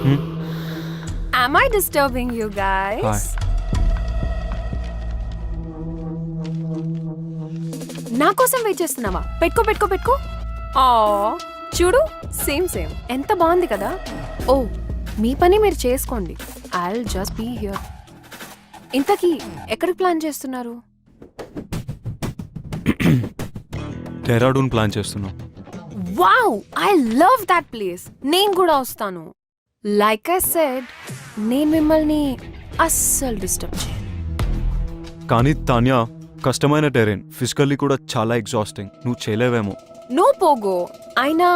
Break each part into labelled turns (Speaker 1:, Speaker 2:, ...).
Speaker 1: Am I disturbing you guys?
Speaker 2: Hi.
Speaker 1: నా కోసం wait చేస్తున్నావా? పెట్టుకో. ఆ చూడు, సేమ్ ఎంత బాగుంది కదా. ఓ మీ పని మీరు చేసుకోండి. I'll just be here. ఇంతకీ ఎక్కడికి ప్లాన్ చేస్తున్నారు?
Speaker 2: డెహ్రాడూన్ ప్లాన్ చేస్తున్నాం.
Speaker 1: Wow, I love that place. నేను కూడా వస్తాను. లైక్ ఐ సెడ్, నేను మిమ్మల్ని అస్సలు డిస్టర్బ్ చేయను.
Speaker 2: కానీ తాన్యా, కష్టమైన టెరెన్, ఫిజికల్లీ కూడా చాలా ఎగ్జాస్టింగ్. నువ్వు చేయలేవేమో.
Speaker 1: నువ్వు పోగో, అయినా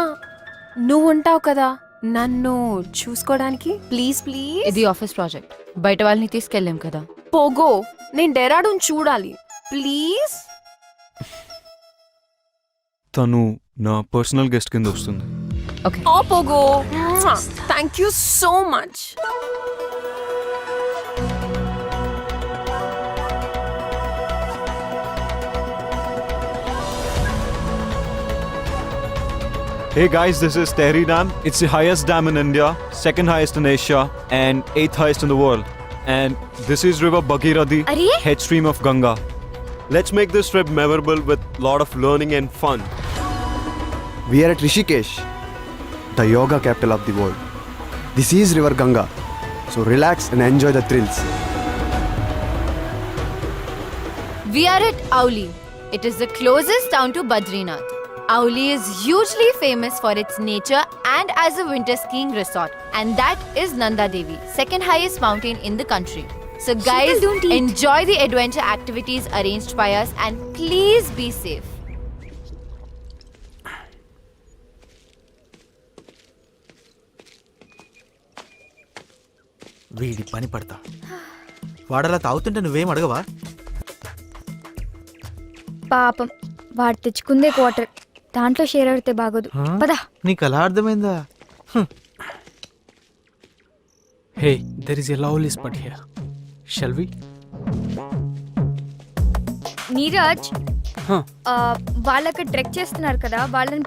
Speaker 1: నువ్వు ఉంటావు కదా నన్ను చూసుకోవడానికి. ప్లీజ్
Speaker 3: ఇది ఆఫీస్ ప్రాజెక్ట్, బయట వాళ్ళని తీసుకెళ్ళాం కదా.
Speaker 1: పోగో, నేను డెహ్రాడూన్ చూడాలి ప్లీజ్.
Speaker 2: తను నా పర్సనల్ గెస్ట్ కింద వస్తుంది.
Speaker 3: ఓకే,
Speaker 1: ఓ పోగో, thank you so much.
Speaker 2: Hey guys, this is Tehri Dam. It's the highest dam in India, second highest in Asia, and 8th highest in the world. And this is River Bhagirathi, head stream of Ganga. Let's make this trip memorable with lot of learning and fun.
Speaker 4: We are at Rishikesh, the yoga capital of the world. This is River Ganga, so relax and enjoy the thrills.
Speaker 3: we are at Auli. It is the closest town to Badrinath. Auli is hugely famous for its nature and as a winter skiing resort, and that is Nanda Devi, second highest mountain in the country. So guys, enjoy the adventure activities arranged by us and please be safe.
Speaker 5: వీడి పని పడతా. వాడలా తాగుతుంటే నువ్వేం అడగవా?
Speaker 6: పాపం వాడు తెచ్చుకుందే quarter, దాంట్లో share ఆడితే బాగోదు. పదా.
Speaker 5: నీకు అలా అర్థమైందా?
Speaker 7: Hey, there is a lovely spot here. Shall we?
Speaker 6: Neeraj,
Speaker 7: Huh.
Speaker 6: వాళ్ళకి ట్రెక్ చేస్తున్నారు కదా, వాళ్ళని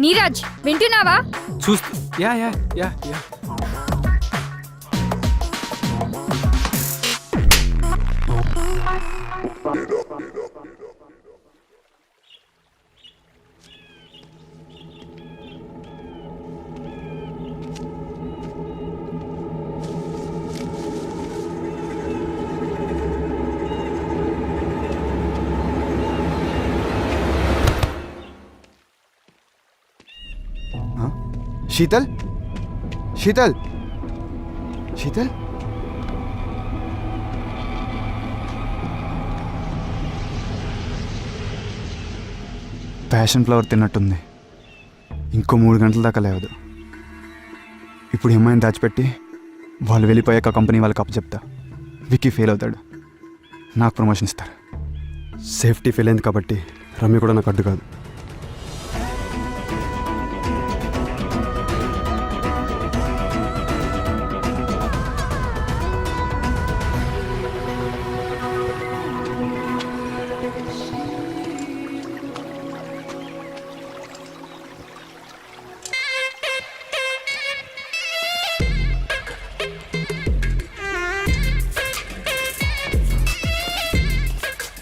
Speaker 6: నీరజ్ వింటున్నావా?
Speaker 7: చూస్తూ yeah.
Speaker 4: Sheetal? Sheetal? Sheetal? Passion flower తిన్నట్టుంది. ఇంకో 3 గంటల దాకా లేవదు. ఇప్పుడు ఏమైనా దాచిపెట్టి వాళ్ళు వెళ్ళిపోయాక కంపెనీ వాళ్ళకి అప్పచెప్తా. విక్కీ ఫెయిల్ అవుతాడు, నాకు ప్రమోషన్ ఇస్తారు. సేఫ్టీ ఫెయిల్ అయింది కాబట్టి రమ్య కూడా నాకు అడ్డు కాదు.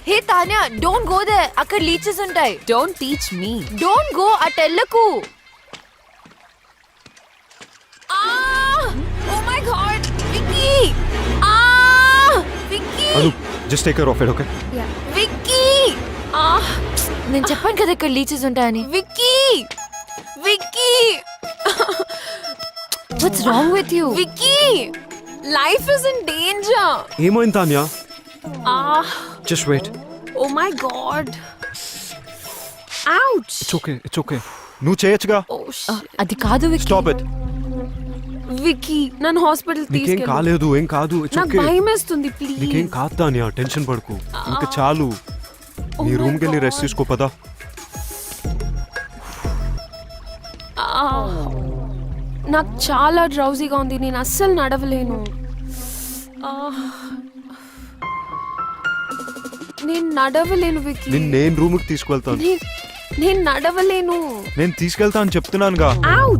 Speaker 3: Hey Tanya, don't go there. అక్కడ లీచెస్ ఉంటాయి.
Speaker 1: Don't teach me.
Speaker 3: Don't go, అటెల్లకు.
Speaker 1: Oh my god, Vicky! Vicky!
Speaker 2: Anu, just take care of it, okay?
Speaker 1: Vicky!
Speaker 3: నేను చెప్పాను కదా ఇక్కడ లీచెస్ ఉంటాయని.
Speaker 1: Vicky!
Speaker 3: What's wrong with you?
Speaker 1: Vicky! Life is in danger.
Speaker 2: ఏమైంది Tanya? Just wait.
Speaker 1: Oh my god. Ouch.
Speaker 2: It's okay. నువ్వు చేయొచ్చుగా.
Speaker 1: Oh shit.
Speaker 3: అది కాదు విక్కీ.
Speaker 2: Stop it.
Speaker 1: Vicky, నన్ను హాస్పిటల్
Speaker 2: నీకేం
Speaker 1: తీసుకెళ్ళు.
Speaker 2: కాలేదు, ఏం కాదు. It's
Speaker 1: నాకు
Speaker 2: okay.
Speaker 1: భయమేస్తుంది ప్లీజ్.
Speaker 2: నీకేం కాదు తాన్యా, టెన్షన్ పడకు. ఇంకా చాలు. నీ రూమ్ కి వెళ్ళి రెస్ట్ తీసుకో పదా.
Speaker 1: నాకు చాలా డ్రౌజీగా ఉంది, నేను అస్సలు నడవలేను. నేను నడవలేను విక్కీ.
Speaker 2: నేను రూమ్ కి తీసుకెళ్తాను.
Speaker 1: నేను నడవలేను.
Speaker 2: నేను తీసుకెళ్తా అని చెప్తున్నానుగా.
Speaker 1: ఆవ్!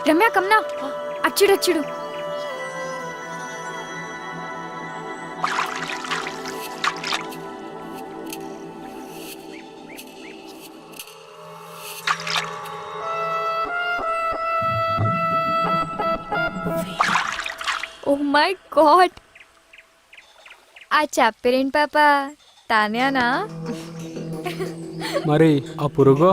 Speaker 6: రమ్య కమ్నా అచ్చుడు అచ్చుడు. ఓ మై గాడ్, ఆ చెప్పరేంటి పాప, తానేనా?
Speaker 7: మరి ఆ పురుగో?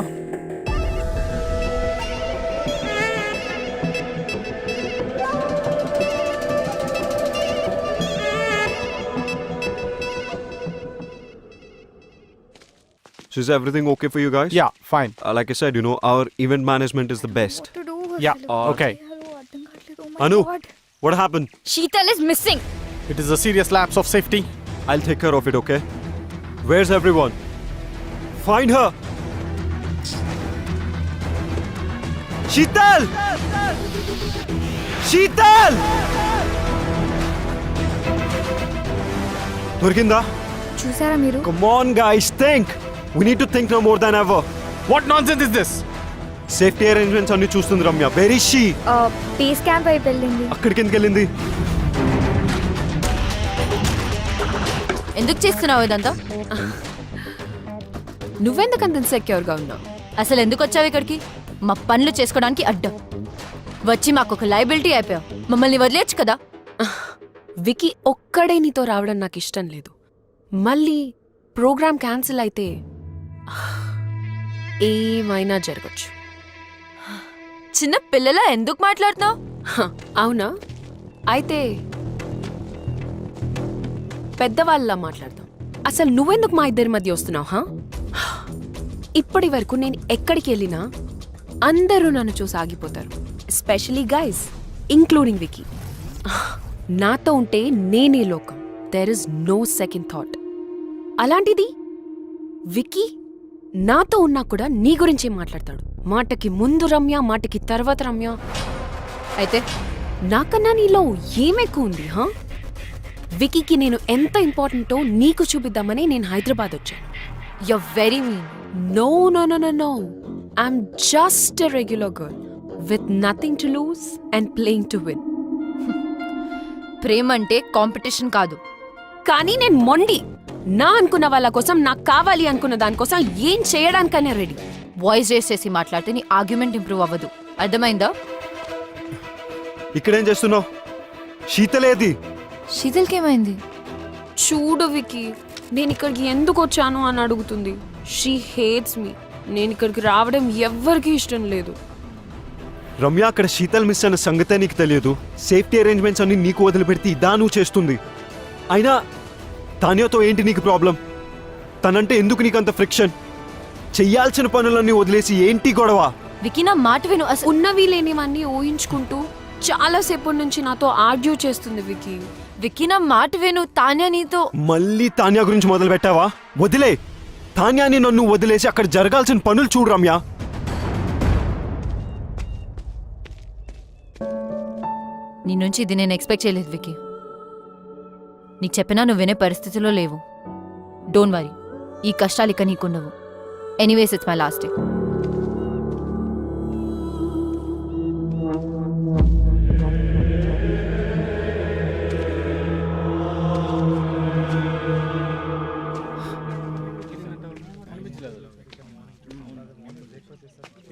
Speaker 2: So is everything okay for you guys?
Speaker 8: Yeah, fine.
Speaker 2: Like I said, you know, our event management is the best.
Speaker 8: Yeah, okay.
Speaker 2: Anu, what happened?
Speaker 6: Sheetal is missing.
Speaker 8: It is a serious lapse of safety.
Speaker 2: I'll take care of it, okay? Where's everyone? Find her! Sheetal! Sheetal! Durginda,
Speaker 6: చూసారా మీరు?
Speaker 2: come on guys, think! We need to think now more than ever.
Speaker 8: What nonsense is this?
Speaker 2: Safety arrangements అన్ని చూస్తుంది Ramya. Where is she?
Speaker 6: Base camp వైపు వెళ్ళింది.
Speaker 2: అక్కడికి ఎందుకు వెళ్ళింది?
Speaker 3: ఎందుకు చేస్తున్నావు ఇదంతా?
Speaker 1: నువ్వెందుకంత ఇన్సెక్యూర్ గా ఉన్నావు?
Speaker 3: అసలు ఎందుకు వచ్చావు ఇక్కడికి? మా పనులు చేసుకోవడానికి అడ్డం వచ్చి మాకు ఒక లైబిలిటీ అయిపోయావు. మమ్మల్ని వదిలేయచ్చు కదా.
Speaker 1: వికీ ఒక్కడే నీతో రావడం నాకు ఇష్టం లేదు. మళ్ళీ ప్రోగ్రామ్ క్యాన్సిల్ అయితే ఏమైనా జరగచ్చు.
Speaker 3: చిన్న పిల్లలా ఎందుకు మాట్లాడుతున్నావు?
Speaker 1: అవునా? అయితే పెద్దవాళ్ళలా మాట్లాడతాం. అసలు నువ్వెందుకు మా ఇద్దరి మధ్య వస్తున్నావు? ఇప్పటి వరకు నేను ఎక్కడికి వెళ్ళినా అందరూ నన్ను చూసి ఆగిపోతారు, ఎస్పెషలీ గైస్, ఇంక్లూడింగ్ వికీ. నాతో ఉంటే నేనే లోకం. There is no second thought. అలాంటిది వికీ నాతో ఉన్నా కూడా నీ గురించే మాట్లాడతాడు. మాటకి ముందు రమ్య, మాటకి తర్వాత రమ్య. అయితే నాకన్నా నీలో ఏమెక్కువ ఉంది? వికీకి నేను ఎంత ఇంపార్టెంటో నీకు చూపిద్దామని నేను హైదరాబాద్ వచ్చాను.
Speaker 3: You very mean.
Speaker 1: No no no no no, I'm just a regular girl with nothing to lose and playing to win.
Speaker 3: ప్రేమ అంటే కాంపిటీషన్ కాదు.
Speaker 1: కానీ నేను మొండి. నా అనుకున్న వాళ్ళ కోసం, నాకు కావాలి అనుకున్న దానికోసం ఏం చేయడానికైనా రెడీ.
Speaker 3: వాయిస్ రేస్ చేసి మాట్లాడితే నీ ఆర్గ్యుమెంట్ ఇంప్రూవ్ అవ్వదు. అర్థమైందా?
Speaker 2: ఇక్కడేం చేస్తున్నావు? శీతలేది?
Speaker 3: శీతల్కేమైంది?
Speaker 1: చూడు వికీ, నేను ఇక్కడికి ఎందుకు వచ్చాను అని అడుగుతుంది. She hates me. నేను ఇక్కడికి రావడం ఎవ్వరికీ ఇష్టం లేదు.
Speaker 2: రమ్య, అక్కడ శీతల్ మిస్ అన్న సంగతే నీకు తెలియదు. సేఫ్టీ అరేంజ్మెంట్స్ అన్ని నీకు వదిలిపెడితే ఇదా నువ్వు చేస్తుంది. అయినా తాన్యాతో ఏంటి నీకు ప్రాబ్లం? తనంటే ఎందుకు నీకంత ఫ్రిక్షన్? చెయ్యాల్సిన పనులన్నీ వదిలేసి ఏంటి గొడవ?
Speaker 3: వికీ నా మాట విను.
Speaker 1: ఉన్నవి లేనివన్నీ ఊహించుకుంటూ చాలాసేపటి నుంచి నాతో ఆర్గ్యూ చేస్తుంది వికీ.
Speaker 3: వికీ నా మాట విను. తాన్యా నీతో.
Speaker 2: మళ్ళీ తాన్యా గురించి మొదలు పెట్టావా? వదిలే. తాన్యాని నన్ను వదిలేసి అక్కడ జరగాల్సిన పనులు చూడు రమ్య.
Speaker 3: నీ నుంచి ఇది నేను ఎక్స్పెక్ట్ చేయలేదు వికీ. నీకు చెప్పినా నువ్వు వినే పరిస్థితిలో లేవు. డోంట్ వరీ, ఈ కష్టాలు ఇక నీకున్నవు. Anyways it's my last day.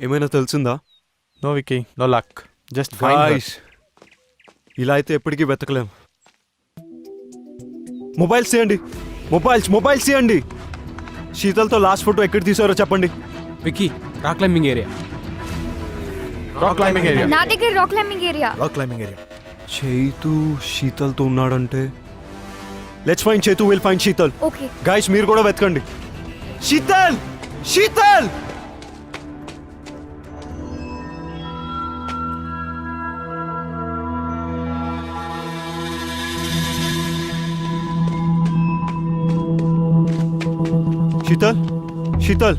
Speaker 2: ఏమైనా తెలిసిందా?
Speaker 8: No, Vicky. No luck. Just find her.
Speaker 2: Guys, ఇలా అయితే ఎప్పటికీ వెతకలేం. మొబైల్స్ తీయండి. మొబైల్స్ తీయండి. శీతల్తో లాస్ట్ ఫోటో ఎక్కడ తీసారో చెప్పండి.
Speaker 7: Vicky, rock climbing area.
Speaker 8: Rock climbing area.
Speaker 6: నా దగ్గర rock climbing area.
Speaker 5: Rock climbing area.
Speaker 2: Chaitu శీతల్తో ఉన్నాడంటే let's find Chaitu, will find Sheetal.
Speaker 6: Okay.
Speaker 2: Guys, మీరు కూడా వెతకండి. శీతల్! శీతల్! శీతల్ శీతల్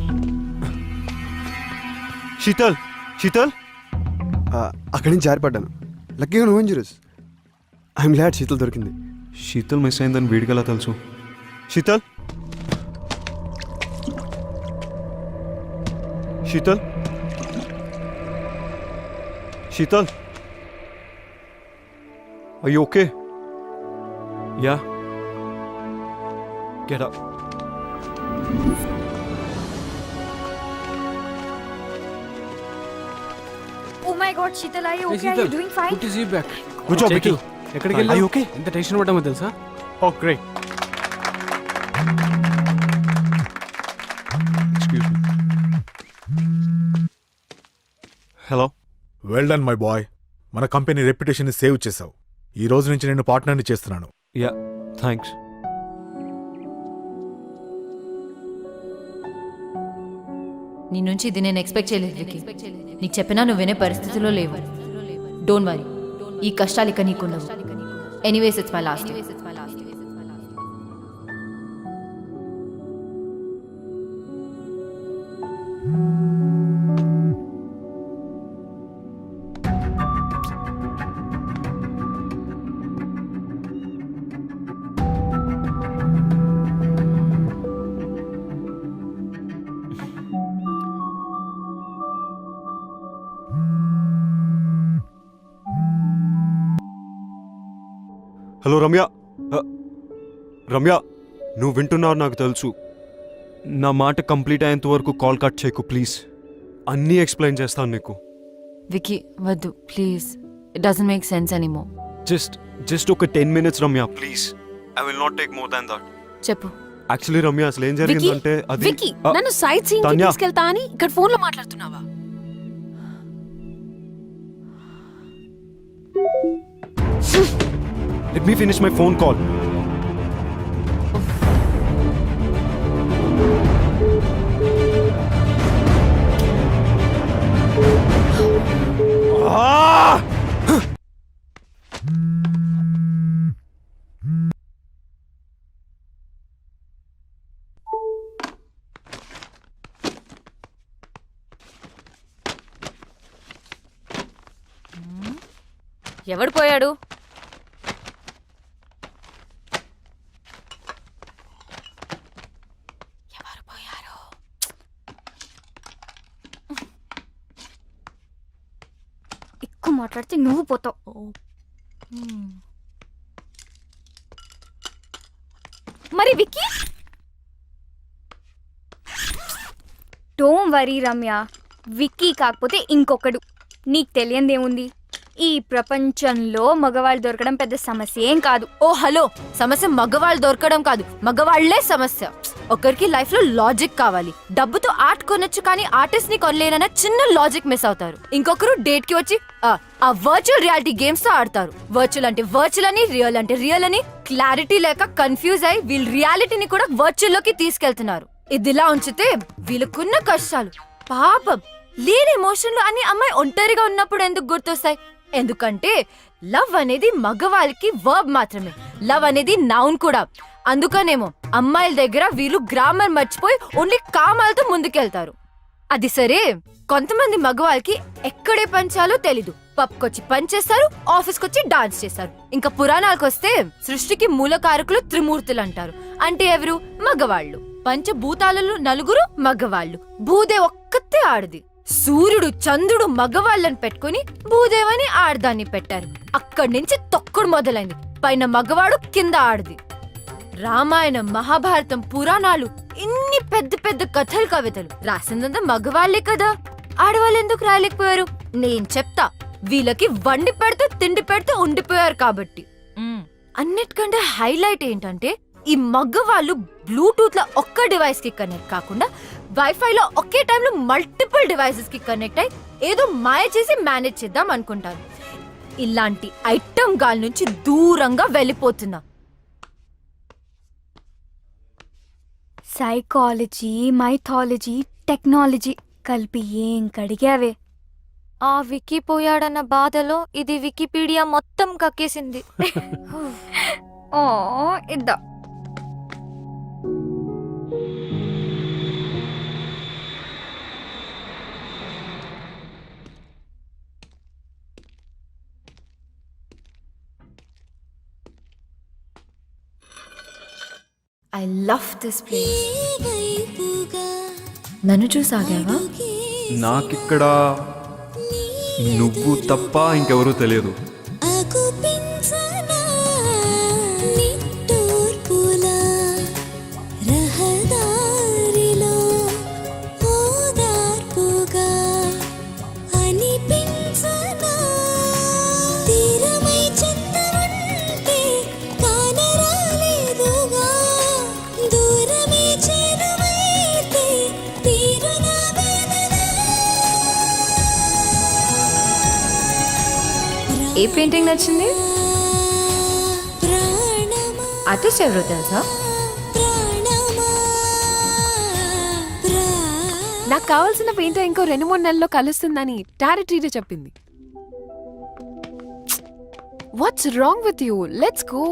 Speaker 2: శీతల్ శీతల్
Speaker 4: అక్కడి నుంచి జారిపడ్డాను. లక్కీగా నువ్వు ఇంజురీస్. ఐఎమ్ గ్లాడ్ శీతల్ దొరికింది.
Speaker 2: శీతల్ మిస్ అయిందని వీడికలా తెలుసు? Sheetal Sheetal Sheetal Are you okay? Yeah. Get up.
Speaker 6: Oh my god Sheetal, are you okay? Are you doing fine?
Speaker 7: Good to see you back.
Speaker 4: Good job, Vicky.
Speaker 7: ఎక్కడికి
Speaker 4: Are
Speaker 7: వెళ్ళావు?
Speaker 4: you okay?
Speaker 7: ఎంత tension పడ్డామో తెలుసా?
Speaker 8: Oh, great.
Speaker 2: Excuse me. Hello?
Speaker 9: Well done my boy. మన company reputation ని save చేసావు. ఈ రోజు నుంచి నేను పార్ట్నర్ని చేస్తున్నాను.
Speaker 2: Yeah, thanks.
Speaker 3: నీ నుంచి ఇది నేను ఎక్స్పెక్ట్ చేయలేదు వికీ. నీకు చెప్పినా నువ్వు వినే పరిస్థితిలో లేవు. డోంట్ వరీ, ఈ కష్టాలు ఇక నీకున్నావు. Anyways it's my last.
Speaker 2: Hello Ramya. Ramya, నువ్వు వింటున్నావు నాకు తెలుసు. నా మాట కంప్లీట్ అయ్యేంత వరకు కాల్ కట్ చేయకు ప్లీజ్. అన్నీ ఎక్స్ప్లెయిన్ చేస్తాను నీకు.
Speaker 3: వికీ వద్దు please, it doesn't make sense anymore.
Speaker 2: Just ఒక 10 minutes Ramya please. I will not take more than that.
Speaker 3: చెప్పు.
Speaker 2: యాక్చువల్లీ రమ్య అసలు ఏం జరిగిందంటే అది
Speaker 1: విక్కీ, నన్ను సైట్ సీయింగ్ కి
Speaker 2: తాన్యా.
Speaker 1: తీసుకెళ్తా అని ఇక్కడ ఫోన్ లో మాట్లాడుతున్నావా?
Speaker 2: Let me finish my phone call.
Speaker 3: ఎవడు పోయాడు?
Speaker 6: ఎక్కువ మాట్లాడితే నువ్వు పోతావు. మరి విక్కీ? డోంట్ వరీ రమ్య, విక్కీ కాకపోతే ఇంకొకడు. నీకు తెలియందేముంది, ఈ ప్రపంచంలో మగవాళ్ళు దొరకడం పెద్ద సమస్య ఏం కాదు.
Speaker 3: ఓ హలో, సమస్య మగవాళ్ళు దొరకడం కాదు, మగవాళ్లే సమస్య. ఒకరికి లైఫ్ లో లాజిక్ కావాలి. డబ్బుతో ఆర్ట్ కొనొచ్చు కానీ ఆర్టిస్ట్ ని కొనలేనన్న చిన్న లాజిక్ మిస్ అవుతారు. ఇంకొకరు డేట్ కి వచ్చి ఆ వర్చువల్ రియాలిటీ గేమ్స్ తో ఆడతారు. వర్చువల్ అంటే వర్చువల్ అని, రియల్ అంటే రియల్ అని క్లారిటీ లేక కన్ఫ్యూజ్ అయి వీళ్ళు రియాలిటీని కూడా వర్చువల్ లోకి తీసుకెళ్తున్నారు. ఇదిలా ఉంచితే వీళ్ళకున్న కష్టాలు పాపం లేని ఎమోషన్లు అన్ని అమ్మాయి ఒంటరిగా ఉన్నప్పుడు ఎందుకు గుర్తొస్తాయి? ఎందుకంటే లవ్ అనేది మగవాళ్ళకి వర్బ్ మాత్రమే, లవ్ అనేది నౌన్ కూడా. అందుకనేమో అమ్మాయిల దగ్గర వీళ్ళు గ్రామర్ మర్చిపోయి ఓన్లీ కామాలతో ముందుకెళ్తారు. అది సరే, కొంతమంది మగవాళ్ళకి ఎక్కడే పంచాలో తెలీదు. పబ్కొచ్చి పనిచేస్తారు, ఆఫీస్కొచ్చి డాన్స్ చేస్తారు. ఇంకా పురాణాలకు వస్తే సృష్టికి మూలకారకులు త్రిమూర్తులు అంటారు. అంటే ఎవరు? మగవాళ్ళు. పంచభూతాలలో 4 మగవాళ్ళు, భూదే ఒక్కతే ఆడది. సూర్యుడు చంద్రుడు మగవాళ్ళని పెట్టుకుని భూదేవని ఆడదాన్ని పెట్టారు. అక్కడి నుంచి తొక్కుడు మొదలైంది. పైన మగవాడు, కింద ఆడది. రామాయణం, మహాభారతం, పురాణాలు, ఇన్ని పెద్ద పెద్ద కథలు, కవితలు రాసిందంతా మగవాళ్లే కదా. ఆడవాళ్ళు ఎందుకు రాయలేకపోయారు? నేను చెప్తా. వీళ్ళకి వండి పెడితే తిండి పెడితే ఉండిపోయారు కాబట్టి. అన్నిటికంటే హైలైట్ ఏంటంటే ఈ మగవాళ్ళు బ్లూటూత్ లో ఒక్క డివైస్ కి కనెక్ట్ కాకుండా వైఫై లో ఒకే టైంలో మల్టిపుల్ డివైసెస్ కి కనెక్ట్ అయి ఏదో మాయ చేసి మేనేజ్ చేద్దాం అనుకుంటారు. ఇలాంటి ఐటమ్ గాల్ నుంచి దూరంగా వెళ్ళిపోతున్నా.
Speaker 6: సైకాలజీ, మైథాలజీ, టెక్నాలజీ కలిపి ఏం కడిగావే.
Speaker 10: ఆ వికీ పోయాడన్న బాధలో ఇది వికీపీడియా మొత్తం కక్కేసింది.
Speaker 6: ఓ ఇద్దా.
Speaker 3: I love this place. నన్ను చూసాగావా?
Speaker 2: నాకిక్కడ నువ్వు తప్ప ఇంకెవరూ తెలియదు.
Speaker 3: ఏ పెయింటింగ్ నచ్చింది? ఆర్టిస్ట్ ఎవరో తెలుసా?
Speaker 1: నాకు కావాల్సిన పెయింటర్ ఇంకో 2-3 నెలల్లో కలుస్తుందని టారెటీరే చెప్పింది. What's wrong with you? Let's go.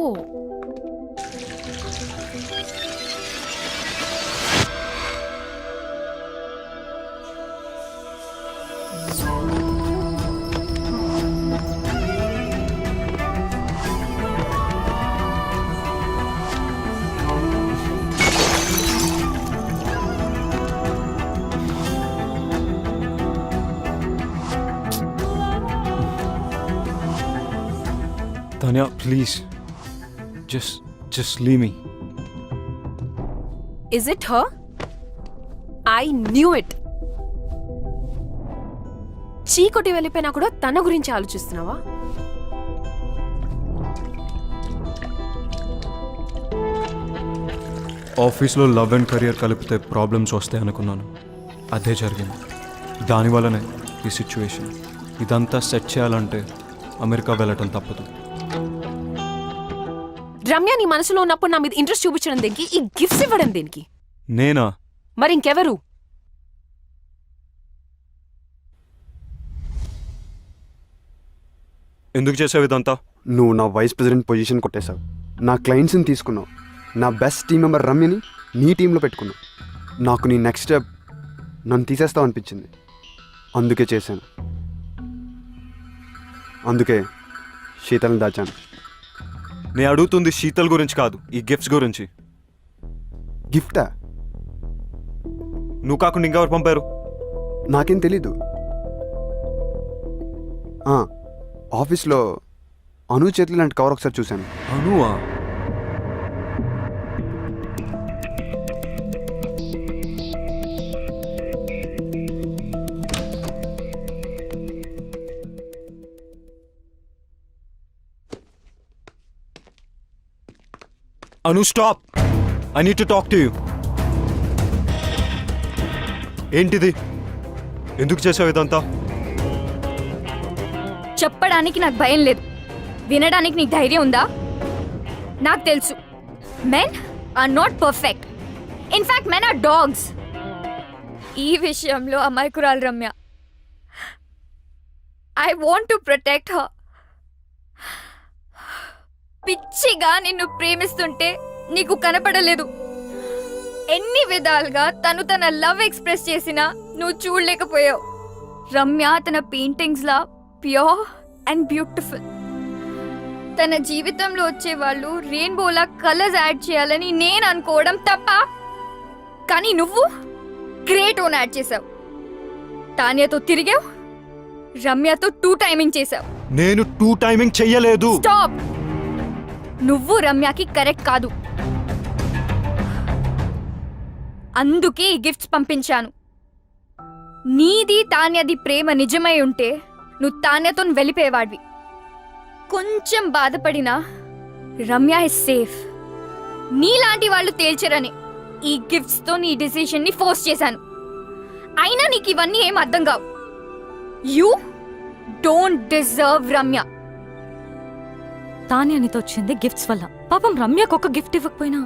Speaker 2: Tanya, please. Just leave me.
Speaker 1: Is it her? I knew it. చీకొట్టి వెళ్ళిపోయినా కూడా తన గురించి ఆలోచిస్తున్నావా?
Speaker 2: ఆఫీస్లో లవ్ అండ్ కెరియర్ కలిపితే ప్రాబ్లమ్స్ వస్తాయి అనుకున్నాను. అదే జరిగింది. దానివల్లనే ఈ సిచ్యువేషన్. ఇదంతా సెట్ చేయాలంటే అమెరికా వెళ్ళటం తప్పదు.
Speaker 1: రమ్య నీ మనసులో ఉన్నప్పుడు నా మీద ఇంట్రెస్ట్ చూపించడం దేనికి? ఈ గిఫ్ట్స్ ఇవ్వడం దేనికి?
Speaker 2: నేనా?
Speaker 1: మరి ఇంకెవరు?
Speaker 2: ఎందుకు చేసావు ఇదంతా?
Speaker 4: నువ్వు నా వైస్ ప్రెసిడెంట్ పొజిషన్ కొట్టేశావు, నా క్లయింట్స్ని తీసుకున్నావు, నా బెస్ట్ టీం మెంబర్ రమ్యని నీ టీంలో పెట్టుకున్నావు. నాకు నీ నెక్స్ట్ స్టెప్ నన్ను తీసేస్తావు అనిపించింది, అందుకే చేశాను. అందుకే శీతల్ని దాచాను.
Speaker 2: నేను అడుగుతుంది శీతల్ గురించి కాదు, ఈ గిఫ్ట్స్ గురించి.
Speaker 4: గిఫ్టా?
Speaker 2: నువ్వు కాకుండా ఇంకెవరు పంపారు?
Speaker 4: నాకేం తెలీదు. ఆఫీస్లో అను చేతులు లాంటి కవర్ ఒకసారి చూశాను.
Speaker 2: అనువా? Anu, stop! I need to talk to you. ఏంటిది? ఎందుకు చేసావు ఇదంతా?
Speaker 6: చెప్పడానికి నాకు భయం లేదు, వినడానికి నీకు ధైర్యం ఉందా? నాకు తెలుసు, men are not perfect. In fact men are dogs. ఈ విషయంలో అమాయకురాలు Ramya. I want to protect her. పిచ్చిగా నిన్ను ప్రేమిస్తుంటే నీకు కనపడలేదు. ఎన్ని విధాలుగా తన లవ్ ఎక్స్ప్రెస్ చేసినా నువ్వు చూడలేకపోయావు. రమ్య తన paintings law pure and beautiful. తన జీవితంలో వచ్చే వాళ్ళు రెయిన్బోలా కలర్స్ యాడ్ చేయాలని నేను అనుకోవడం తప్ప, కానీ నువ్వు గ్రే టోన్ యాడ్ చేసావు. తాన్యతో తిరిగావు, రమ్యతో 2 టైమింగ్ చేసావు.
Speaker 2: నేను 2 టైమింగ్ చెయ్యలేదు.
Speaker 6: స్టాప్! నువ్వు రమ్యకి కరెక్ట్ కాదు, అందుకే ఈ గిఫ్ట్స్ పంపించాను. నీది తాన్యది ప్రేమ నిజమై ఉంటే నువ్వు తాన్యతో వెళ్ళిపోయేవాడివి. కొంచెం బాధపడినా రమ్య ఇస్ సేఫ్. నీలాంటి వాళ్ళు తేల్చరని ఈ గిఫ్ట్స్తో నీ డిసిషన్ని ఫోర్స్ చేశాను. అయినా నీకు ఇవన్నీ ఏం అర్థం కావు. You don't deserve Ramya.
Speaker 10: తానే అనితో వచ్చింది గిఫ్ట్స్ వల్ల. పాపం రమ్యకు ఒక గిఫ్ట్ ఇవ్వకపోయినా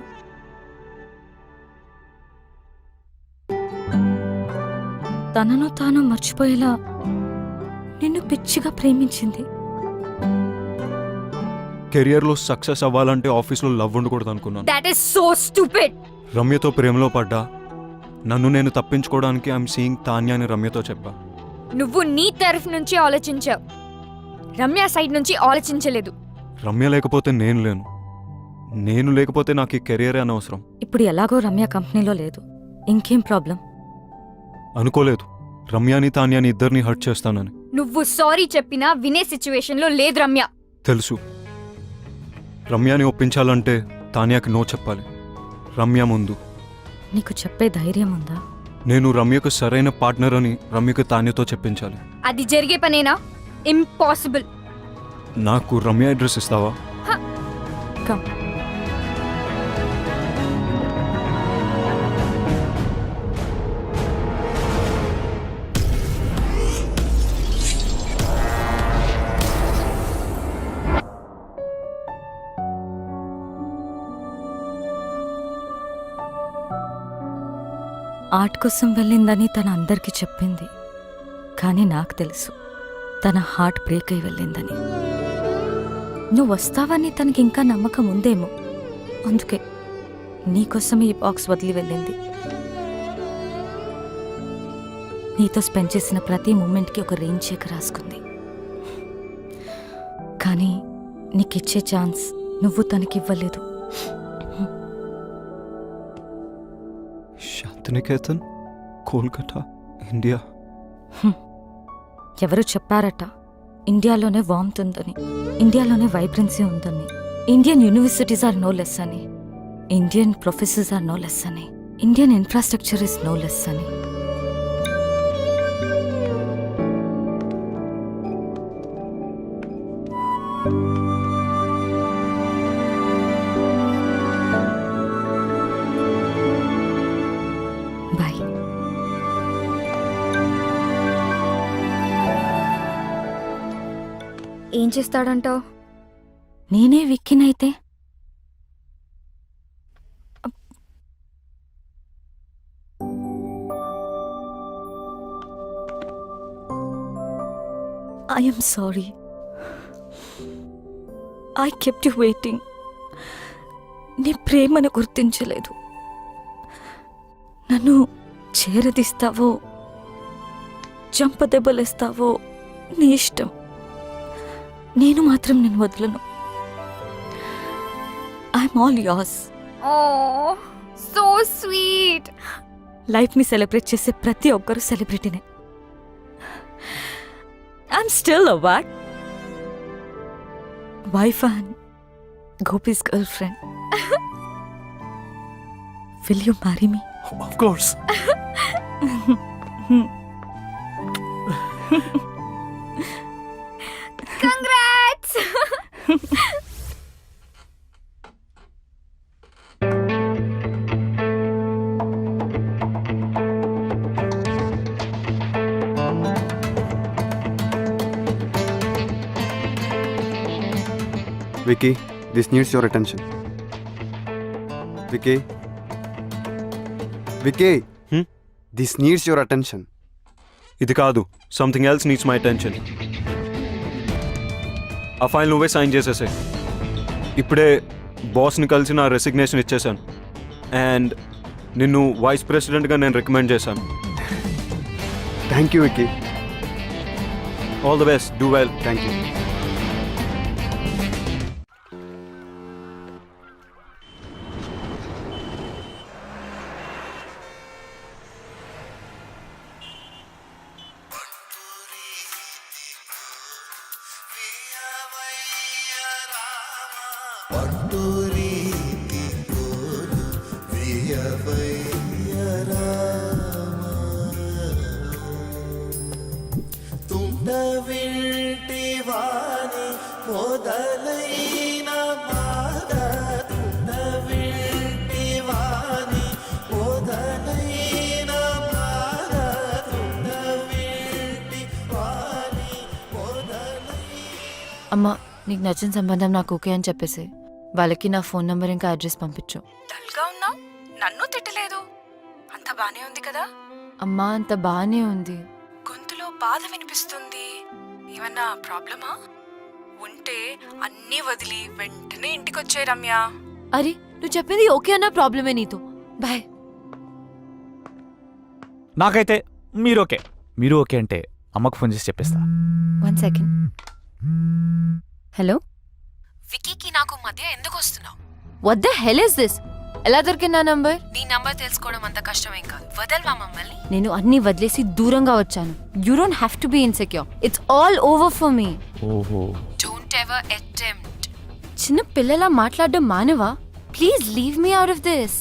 Speaker 10: తనను తాను మర్చిపోయేలా నిన్ను పిచ్చిగా ప్రేమించింది.
Speaker 2: కెరియర్లో సక్సెస్ అవ్వాలంటే ఆఫీస్లో లవ్ ఉండకూడదు అనుకున్నాను.
Speaker 6: That is so stupid.
Speaker 2: రమ్యతో ప్రేమలో పడ్డా. నన్ను నేను తప్పించుకోవడానికి ఐఎమ్ సీయింగ్ తాన్య అని రమ్యతో చెప్పా.
Speaker 6: నువ్వు నీ తరఫు నుంచి ఆలోచించావు, రమ్య సైడ్ నుంచి ఆలోచించలేదు.
Speaker 2: రమ్య లేకపోతే నేను లేను. నేను లేకపోతే నాకు ఈ కెరియరే అనవసరం.
Speaker 10: ఇప్పుడు ఎలాగో రమ్య కంపెనీలో లేదు, ఇంకేం ప్రాబ్లం?
Speaker 2: అనుకోలేదు రమ్యాని తాన్యాని ఇద్దరిని హర్ట్ చేస్తానని.
Speaker 6: నువ్వు సారీ చెప్పినా వినే సిచ్యువేషన్ లో లేదు రమ్య.
Speaker 2: తెలుసు. రమ్యాని ఒప్పించాలంటే తాన్యాకి నో చెప్పాలి. రమ్య ముందు.
Speaker 10: నీకు చెప్పే ధైర్యం ఉందా?
Speaker 2: నేను రమ్యకు సరైన పార్ట్నర్ అని రమ్యకు తాన్యతో చెప్పించాలి.
Speaker 6: అది జరిగే పనేనా? ఇంపాసిబుల్.
Speaker 2: నాకు రమ్య అడ్రస్ ఇస్తావా?
Speaker 10: కమ్. ఆర్ట్ కోసం వెళ్ళిందని తన అందరికీ చెప్పింది, కానీ నాకు తెలుసు తన హార్ట్ బ్రేక్ అయి వెళ్ళిందని. నువ్వు వస్తావని తనకి ఇంకా నమ్మకం ఉందేమో, అందుకే నీకోసం ఈ బాక్స్ వదిలి వెళ్ళింది. నీతో స్పెండ్ చేసిన ప్రతి మూమెంట్కి ఒక రేంజ్ చెక్ రాసుకుంది. కానీ నీకిచ్చే ఛాన్స్ నువ్వు తనకివ్వలేదు.
Speaker 2: శాంతినికేతన్, కోల్కతా, ఇండియా.
Speaker 10: ఎవరు చెప్పారట ఇండియాలోనే వార్మ్త్ ఉందని, ఇండియాలోనే వైబ్రెన్సీ ఉందని, Indian universities are no less అని, Indian professors are no less అని, Indian infrastructure is no less అని. బాయ్.
Speaker 6: ఏం చేస్తాడంటావు?
Speaker 10: నేనే విక్కినైతే I'm sorry, I kept you waiting. నీ ప్రేమను గుర్తించలేదు. నన్ను చేరదీస్తావో చంపదెబ్బలేస్తావో నీ ఇష్టం, నేను మాత్రం నేను వదలను. I'm all yours.
Speaker 6: Oh so sweet.
Speaker 10: లైఫ్ని సెలబ్రేట్ చేసే ప్రతి ఒక్కరూ సెలబ్రిటీనే. I'm still a what wife and Gopi's girlfriend. Will you marry me?
Speaker 8: Of course.
Speaker 6: Congrats.
Speaker 4: Vicky, this needs your attention. Vicky? Vicky? This needs your attention.
Speaker 2: ఇది కాదు, something else needs my attention. ఆ file నువ్వే sign చేసేసే. ఇప్పుడే బాస్ని కలిసి నా resignation ఇచ్చేసాను and నిన్ను vice ప్రెసిడెంట్గా నేను రికమెండ్ చేశాను.
Speaker 4: Thank you, Vicky.
Speaker 2: All the best, do well.
Speaker 4: Thank you.
Speaker 3: అమ్మా, నీకు నచ్చిన సంబంధం నాకు ఓకే అని చెప్పేసి వాళ్ళకి నా ఫోన్ నంబర్ ఇంకా అడ్రస్ పంపించు.
Speaker 1: డల్గా ఉన్నావు, నన్ను తిట్టలేదు. అంత బానే ఉంది కదా?
Speaker 3: అమ్మా, అంత బానే ఉంది.
Speaker 1: గొంతులో బాధ వినిపిస్తుంది. ఏమన్నా ప్రాబ్లమా? ఉంటే అన్నీ వదిలి వెంటనే ఇంటికొచ్చే రమ్య.
Speaker 3: అరే, నువ్వు చెప్పింది ఓకే అన్న ప్రాబ్లమే నీతో. బాయ్.
Speaker 5: నాకైతే మీరు ఓకే. మీరు ఓకే అంటే అమ్మకు ఫోన్ చేసి చెప్పేస్తా.
Speaker 3: 1 సెకండ్. హలో,
Speaker 1: వికీకి నాకు మధ్య ఎందుకు వస్తున్నావు?
Speaker 3: What the hell is this? ఎలా దొరికింది నా నంబర్?
Speaker 1: నీ నంబర్ తెలుసుకోవడం అంత కష్టమేం కాదు. వదల్వా మమ్మల్ని.
Speaker 3: నేను అన్ని వదిలేసి దూరంగా వచ్చాను. You don't have to be insecure. It's all over for me.
Speaker 5: ఓహో.
Speaker 1: Don't ever attempt.
Speaker 3: చిన్న పిల్లలా మాట్లాడడం మానవా? Please leave me out of this.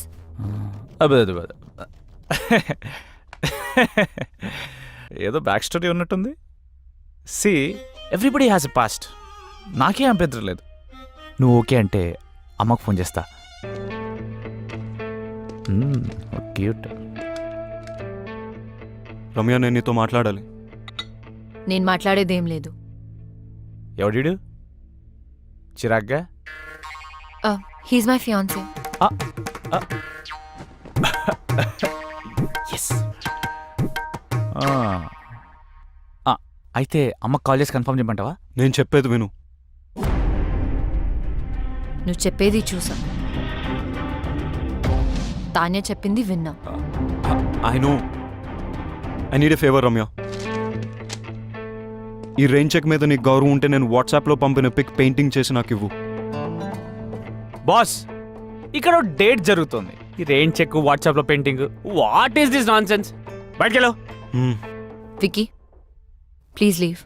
Speaker 5: అదే ఏదో బ్యాక్ స్టోరీ ఉన్నట్టుంది. See everybody has a past. నాకేం అభ్యంతరం లేదు. నువ్వు ఓకే అంటే అమ్మకు ఫోన్ చేస్తా. క్యూట్.
Speaker 2: రమ్య, నేను నీతో మాట్లాడాలి.
Speaker 3: నేను మాట్లాడేదేం లేదు.
Speaker 5: ఎవడీడు? చిరాగ్గా?
Speaker 3: He's my fiancee.
Speaker 5: ఎస్. అయితే అమ్మకు కాల్ చేసి కన్ఫర్మ్ చేయమంటావా?
Speaker 2: నేను చెప్పేది విను.
Speaker 3: నువ్వు చెప్పేది చూసా, తానే చెప్పింది విన్నా.
Speaker 2: I know. I need a favour Ramya. ఈ రెయిన్ చెక్ మీద నీకు గౌరవం ఉంటే నేను వాట్సాప్లో పంపిన పిక్ పెయింటింగ్ చేసి నాకు ఇవ్వు.
Speaker 5: బాస్, ఇక్కడ డేట్ జరుగుతుంది. ఈ రెయిన్ చెక్, వాట్సాప్లో painting, what is this nonsense? బయటకెళ్ళు.
Speaker 3: Vicky, please leave.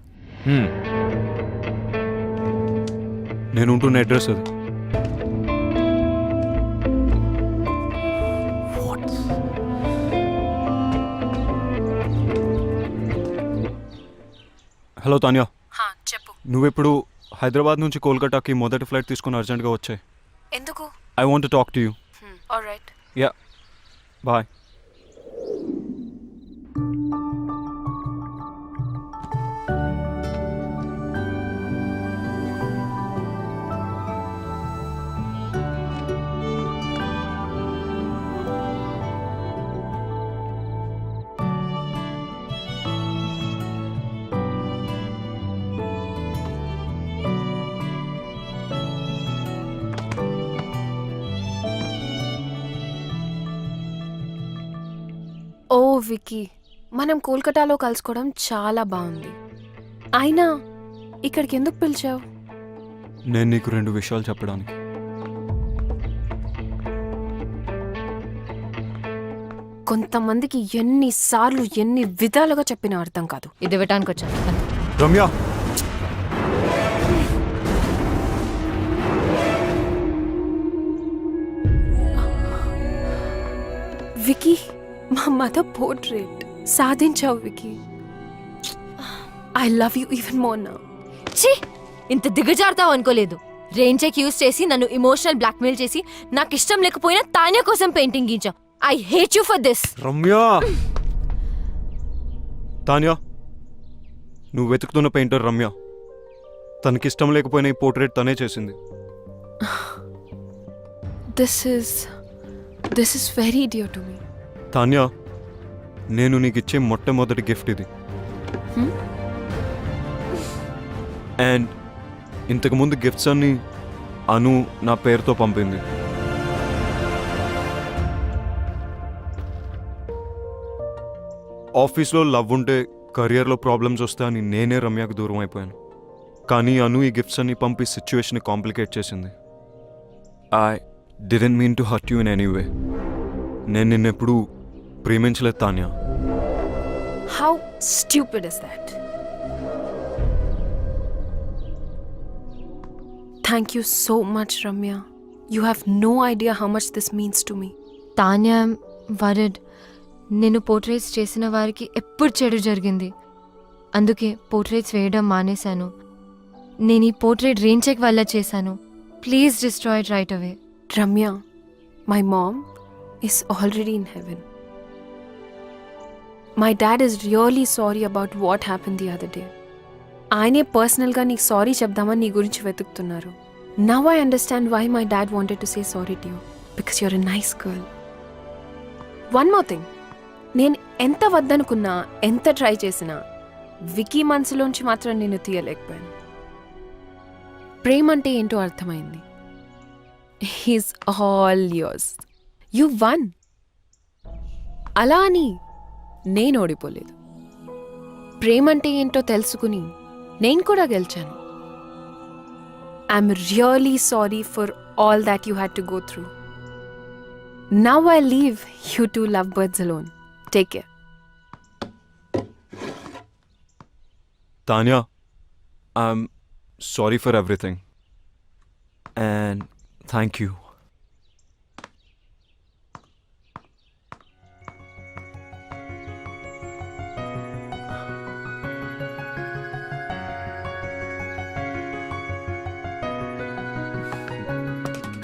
Speaker 2: నేను ఉంటున్న అడ్రస్ అది. హలో తాన్యా,
Speaker 1: చెప్పు.
Speaker 2: నువ్వెప్పుడు హైదరాబాద్ నుంచి కోల్కతాకి మొదటి ఫ్లైట్ తీసుకుని అర్జెంట్గా వచ్చాయి.
Speaker 1: ఎందుకు?
Speaker 2: I want to talk to you.
Speaker 1: Alright.
Speaker 2: Yeah, bye.
Speaker 1: Oh Vicky, మనం కోల్కతాలో కలుసుకోవడం చాలా బాగుంది. అయినా ఇక్కడికి ఎందుకు పిలిచావు?
Speaker 2: నేను నీకు 2 విషయాలు చెప్పడానికి.
Speaker 1: కొంతమందికి ఎన్నిసార్లు ఎన్ని విధాలుగా చెప్పినా అర్థం కాదు.
Speaker 3: ఇది ఇవ్వటానికి వచ్చాను.
Speaker 2: రమ్య,
Speaker 1: విక్కీ, మా మదర్ పోర్ట్రేట్ సాధించావు Vicky. I love you even more now.
Speaker 3: ఛీ, ఇంత దిగజారుతావు అనుకోలేదు. రెయిన్ చెక్ యూస్ చేసి నన్ను ఇమోషనల్ బ్లాక్మెయిల్ చేసి నాకు ఇష్టం లేకపోయినా తానే కోసం పెయింటింగ్ గీంచావు. I hate you for this.
Speaker 2: Ramya. Tanya, నువ్వు వెతుకుతున్న పెయింటర్ రమ్య. తనకిష్టం లేకపోయినా ఈ పోర్ట్రేట్ తనే చేసింది.
Speaker 1: This is very dear to me.
Speaker 2: Tanya, నేను నీకు ఇచ్చే మొట్టమొదటి గిఫ్ట్ ఇది. అండ్ ఇంతకుముందు గిఫ్ట్స్ అన్ని అను నా పేరుతో పంపింది. ఆఫీస్లో లవ్ ఉంటే కెరియర్లో ప్రాబ్లమ్స్ వస్తాయని నేనే రమ్యకు దూరం అయిపోయాను. కానీ అను ఈ గిఫ్ట్స్ అన్ని పంపి సిచ్యువేషన్ కాంప్లికేట్ చేసింది. I didn't mean to hurt you in any way. నేను నిన్నెప్పుడు ప్రేమించలేదు Tanya.
Speaker 1: How stupid is that? Thank you so much Ramya. You have no idea how much this means to me.
Speaker 3: Tanya వరడ్. నేను పోర్ట్రేట్స్ చేసిన వారికి ఎప్పుడు చెడు జరిగింది. అందుకే పోర్ట్రేట్స్ వేయడం మానేశాను. నేను ఈ పోర్ట్రేట్ రెయిన్ చెక్ వల్ల చేశాను. Please destroy it right away.
Speaker 1: Ramya, my mom is already in heaven. My dad is really sorry about what happen the other day. ఆయనే పర్సనల్గా నీకు సారీ చెప్దామని నీ గురించి వెతుకుతున్నారు. Now I understand why my dad wanted to say sorry to you, because you're a nice girl. One more thing, నేను ఎంత వద్దనుకున్నా, ఎంత ట్రై చేసినా విక్కీ మనసులోంచి మాత్రం నేను తీయలేకపోయాను. ప్రేమ అంటే ఏంటో అర్థమైంది. He's all yours. You one. అలా అని నేను ఓడిపోలేదు. ప్రేమ అంటే ఏంటో తెలుసుకుని నేను కూడా గెలిచాను. I'm really sorry for all that you had to go through. Now I leave you two lovebirds alone. Take care.
Speaker 2: Tanya, I'm sorry for everything. And thank you.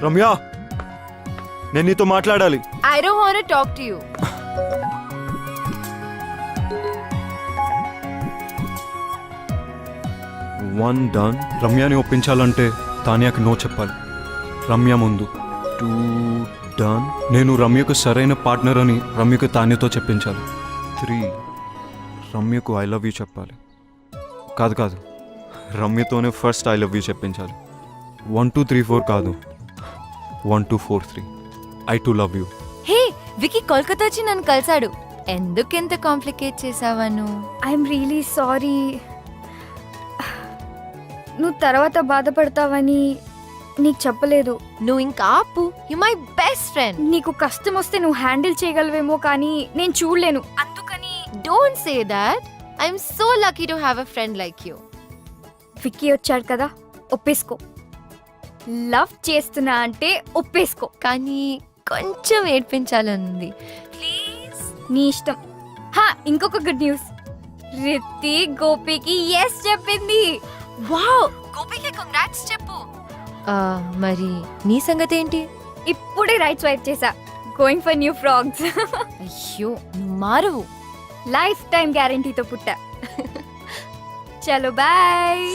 Speaker 2: Ramya, నేను నీతో మాట్లాడాలి.
Speaker 3: I don't want to talk to you.
Speaker 2: One done. రమ్యని ఒప్పించాలంటే తానియాకి నో చెప్పాలి. రమ్య ముందు. Two done. నేను రమ్యకు సరైన పార్ట్నర్ అని రమ్యకు తాన్యతో చెప్పించాలి. 3 రమ్యకు ఐ లవ్ యూ చెప్పాలి. కాదు రమ్యతోనే ఫస్ట్ ఐ లవ్ యూ చెప్పించాలి. 1 2 3 4 కాదు, 1 2 4 3. I too love you.
Speaker 3: Hey Vicky Kolkata వచ్చి నన్ను కలిసాడు. ఎందుకెంత కాంప్లికేట్ చేసావా నువ్వు?
Speaker 6: I'm really sorry. నువ్వు తర్వాత బాధపడతావని నీకు చెప్పలేదు.
Speaker 3: నువ్వు ఇంకా ఆపు. You my best friend.
Speaker 6: నీకు కష్టం వస్తే నువ్వు హ్యాండిల్ చేయగలవేమో కానీ నేను చూడలేను. అందుకని
Speaker 3: don't say that. I'm so lucky to have a friend like you.
Speaker 6: Vicky వచ్చాడు కదా, ఒప్పేసుకో. లవ్ చేస్తున్నా అంటే ఒప్పేసుకో.
Speaker 3: కానీ కొంచెం ఏడ్పించాలనుంది. ప్లీజ్.
Speaker 6: నీ ఇష్టం. ఇంకొక గుడ్ న్యూస్. రిత్తి గోపికి ఎస్ చెప్పింది.
Speaker 3: వావ్, గోపికి కంగ్రాట్స్ చెప్పు. మరి నీ సంగతి ఏంటి?
Speaker 6: ఇప్పుడే రైట్ స్వైప్ చేసా. Going for new frogs.
Speaker 3: అయ్యో నువ్వు మారవు.
Speaker 6: లైఫ్ టైం గ్యారంటీతో పుట్టా. చలో బాయ్.